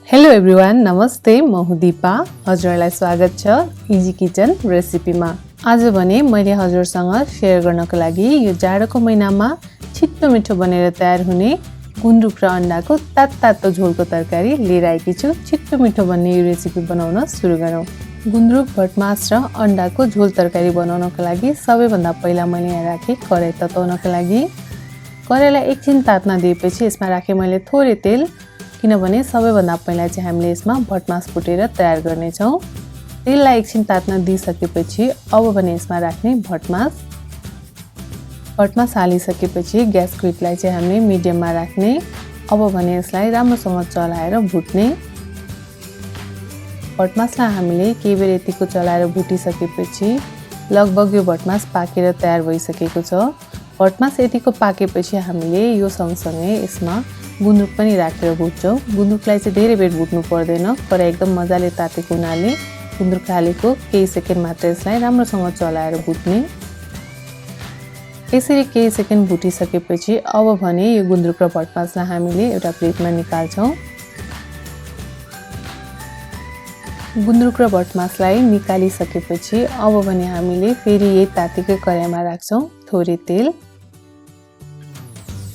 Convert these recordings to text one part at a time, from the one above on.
Hello everyone, नमस्ते। म हुँ दिपा। हजुरलाई स्वागत छ इजी किचन रेसिपीमा। आज भने मैले हजुरसँग शेयर गर्नको लागि यो जाडोको महिनामा छिटो मिठो बनेर तयार हुने गुन्द्रुक र अन्डाको तातो झोलको तरकारी लिएर आएकी छु। छिटो मिठो बन्ने यो रेसिपी बनाउन सुरु गरौँ। गुन्द्रुक, भटमास र अन्डाको झोल तरकारी बनाउनको लागि सबैभन्दा पहिला मैले यहाँ राखेँ कराई तताउनको लागि। कराईलाई एकछिन तात्न दिएपछि यसमा राखेँ मैले थोरै तेल, किनभने सबैभन्दा पहिला चाहिँ हामीले यसमा भटमास फुटेर तयार गर्नेछौँ। तेललाई एकछिन तात्न दिइसकेपछि अब भने यसमा राख्ने भटमास हालिसकेपछि ग्यासको हिटलाई चाहिँ हामीले मिडियममा राख्ने। अब भने यसलाई राम्रोसँग चलाएर भुट्ने। भटमासलाई हामीले केही बेर यतिको चलाएर भुटिसकेपछि लगभग यो भटमास पाकेर तयार भइसकेको छ। भटमास यतिको पाकेपछि हामीले यो सँगसँगै यसमा गुन्द्रुक पनि राखेर भुट्छौँ। गुन्द्रुकलाई चाहिँ धेरै बेर भुट्नु पर्दैन। कराई एकदम मजाले तातेको हुनाले गुन्द्रुक हालेको केही सेकेन्ड मात्र यसलाई राम्रोसँग चलाएर भुट्ने। यसरी केही सेकेन्ड भुटिसकेपछि अब भने यो गुन्द्रुक र भटमासलाई हामीले एउटा प्लेटमा निकाल्छौँ। गुन्द्रुक र भटमासलाई निकालिसकेपछि अब भने हामीले फेरि यही तातेकै कराईमा राख्छौँ थोरै तेल।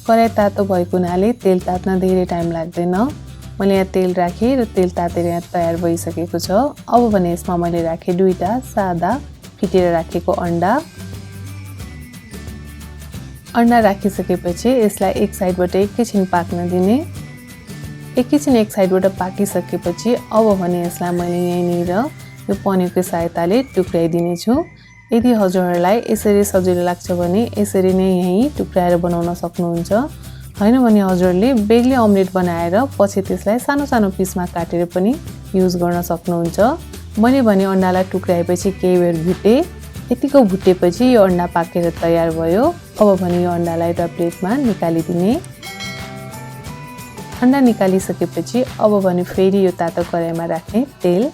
कराई तातो भएको हुनाले तेल तात्न धेरै टाइम लाग्दैन। मैले यहाँ तेल राखेँ र तेल तातेर यहाँ तयार भइसकेको छ। अब भने यसमा मैले राखेँ दुईटा सादा फिटेर राखेको अन्डा। अन्डा राखिसकेपछि यसलाई एक साइडबाट एकैछिन पाक्न दिने। एकैछिन एक साइडबाट पाकिसकेपछि अब भने यसलाई मैले यहीँनिर यो पनिरको सहायताले टुक्राइदिने छु। यदि हजुरहरूलाई यसरी सजिलो लाग्छ भने यसरी नै यहीँ टुक्राएर बनाउन सक्नुहुन्छ। हैन भने हजुरले बेग्लै अमलेट बनाएर पछि त्यसलाई सानो सानो पिसमा काटेर पनि युज गर्न सक्नुहुन्छ। मैले भने अन्डालाई टुक्राएपछि केही बेर भुटे। यतिको भुटेपछि यो अन्डा पाकेर तयार भयो। अब भने यो अन्डालाई एउटा प्लेटमा निकालिदिने। अन्डा निकालिसकेपछि अब भने फेरि यो तातो कराईमा राख्ने तेल।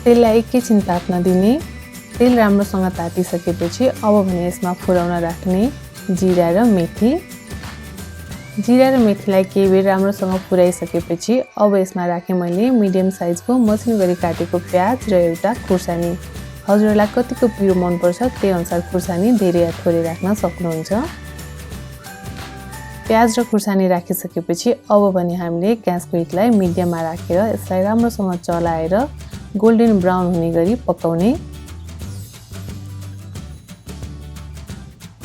तेललाई एकैछिन तात्न दिने। तेल राम्रोसँग तातिसकेपछि अब भने यसमा फुराउन राख्ने जिरा र मेथी। जिरा र मेथीलाई केही बेर राम्रोसँग फुराइसकेपछि अब यसमा राखेँ मैले मिडियम साइजको मसिनो गरी काटेको प्याज र एउटा खुर्सानी। हजुरलाई कतिको पिरो मनपर्छ त्यही अनुसार खुर्सानी धेरै या थोरै राख्न सक्नुहुन्छ। प्याज र खुर्सानी राखिसकेपछि अब भने हामीले ग्यासको हिटलाई मिडियममा राखेर यसलाई राम्रोसँग चलाएर गोल्डन ब्राउन हुने गरी पकाउने।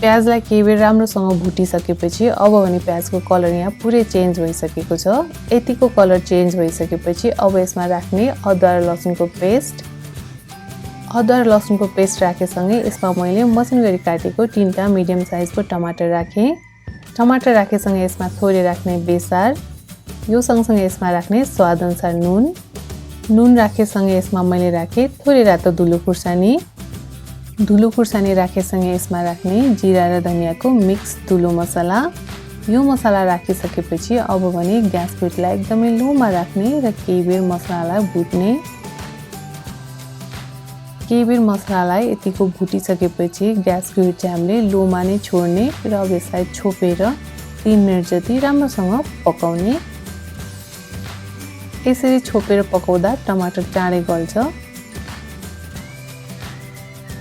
प्याजलाई केही बेर राम्रोसँग भुटिसकेपछि अब भने प्याजको कलर यहाँ पुरै चेन्ज भइसकेको छ। यतिको कलर चेन्ज भइसकेपछि अब यसमा राख्ने अदुवा र लसुनको पेस्ट। अदुवा र लसुनको पेस्ट राखेसँगै यसमा मैले मसिनो गरी काटेको 3टा मिडियम साइजको टमाटर राखेँ। टमाटर राखेसँगै यसमा थोरै राख्ने बेसार। यो सँगसँगै यसमा राख्ने स्वादअनुसार नुन राखेसँगै यसमा मैले राखेँ थोरै रातो धुलो खुर्सानी। धुलो खुर्सानी राखेसँगै यसमा राख्ने जिरा र धनियाको मिक्स धुलो मसला। यो मसला राखिसकेपछि अब भने ग्यासको हिटलाई एकदमै लोमा राख्ने र केही बेर मसलालाई भुट्ने। केही बेर मसलालाई यतिको भुटिसकेपछि ग्यासको हिट चाहिँ हामीले लोमा नै छोड्ने र अब यसलाई छोपेर 3 मिनेट जति राम्रोसँग पकाउने। यसरी छोपेर पकाउँदा टमाटर चाँडै गल्छ।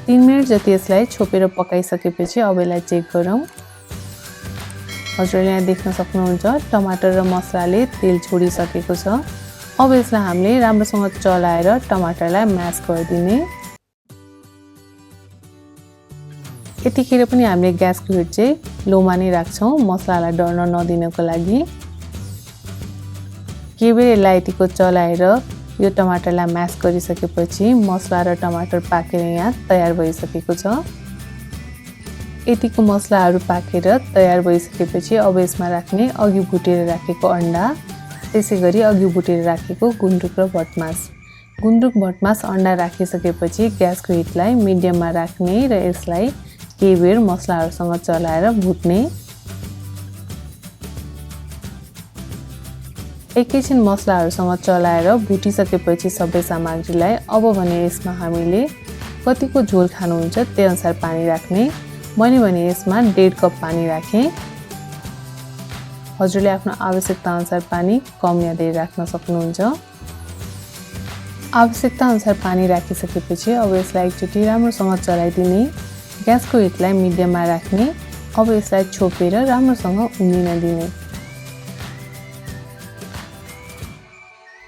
3 मिनेट जति यसलाई छोपेर पकाइसकेपछि अब यसलाई चेक गरौँ। हजुरले यहाँ देख्न सक्नुहुन्छ टमाटर र मसलाले तेल छोडिसकेको छ। अब यसलाई हामीले राम्रोसँग चलाएर टमाटरलाई म्यास गरिदिने। यतिखेर पनि हामीले ग्यासको हिट चाहिँ लोमा नै राख्छौँ मसलालाई डढ्न नदिनको लागि। केही बेर यसलाई यतिको चलाएर यो टमाटरलाई म्यास गरिसकेपछि मसला र टमाटर पाकेर यहाँ तयार भइसकेको छ। यतिको मसलाहरू पाकेर तयार भइसकेपछि अब यसमा राख्ने अघि भुटेर राखेको अन्डा, त्यसै गरी अघि भुटेर राखेको गुन्द्रुक र भटमास। गुन्द्रुक, भटमास, अन्डा राखिसकेपछि ग्यासको हिटलाई मिडियममा राख्ने र यसलाई केही बेर मसलाहरूसँग चलाएर भुट्ने। एकैछिन मसलाहरूसँग चलाएर भुटिसकेपछि सबै सामग्रीलाई अब भने यसमा हामीले कतिको झोल खानुहुन्छ त्यही अनुसार पानी राख्ने। मैले भने यसमा 1.5 कप पानी राखेँ। हजुरले आफ्नो आवश्यकता अनुसार पानी कम या धेरै राख्न सक्नुहुन्छ। आवश्यकता अनुसार पानी राखिसकेपछि अब यसलाई एकचोटि राम्रोसँग चलाइदिने। ग्यासको हिटलाई मिडियममा राख्ने। अब यसलाई छोपेर राम्रोसँग उम्लिन दिने।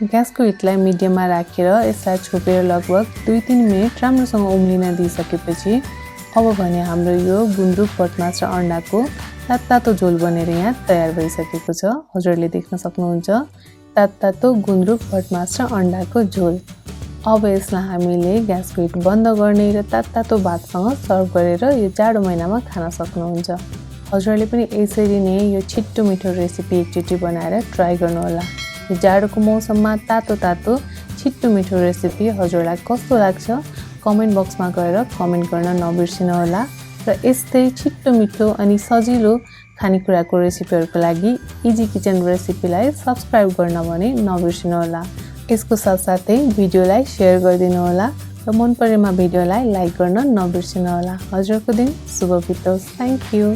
ग्यासको हिटलाई मिडियममा राखेर यसलाई छोपेर लगभग 2-3 मिनेट राम्रोसँग उम्लिन दिइसकेपछि अब भने हाम्रो यो गुन्द्रुक भटमास र अन्डाको तातो झोल बनेर यहाँ तयार भइसकेको छ। हजुरले देख्न सक्नुहुन्छ तातो गुन्द्रुक भटमास र अन्डाको झोल। अब यसलाई हामीले ग्यासको हिट बन्द गर्ने र तातो भातसँग सर्भ गरेर यो जाडो महिनामा खान सक्नुहुन्छ। हजुरले पनि यसरी नै यो छिट्टो मिठो रेसिपी एकचोटि बनाएर ट्राई गर्नुहोला। यो जाडोको मौसममा तातो छिट्टो मिठो रेसिपी हजुरलाई कस्तो लाग्छ कमेन्ट बक्समा गएर कमेन्ट गर्न नबिर्सिनुहोला र यस्तै छिट्टो मिठो अनि सजिलो खानेकुराको रेसिपीहरूको लागि इजी किचन रेसिपीलाई सब्स्क्राइब गर्न भने नबिर्सिनुहोला। यसको साथसाथै भिडियोलाई सेयर गरिदिनुहोला र मन परेमा भिडियोलाई लाइक गर्न नबिर्सिनुहोला। हजुरको दिन शुभ बितोस्। Thank you.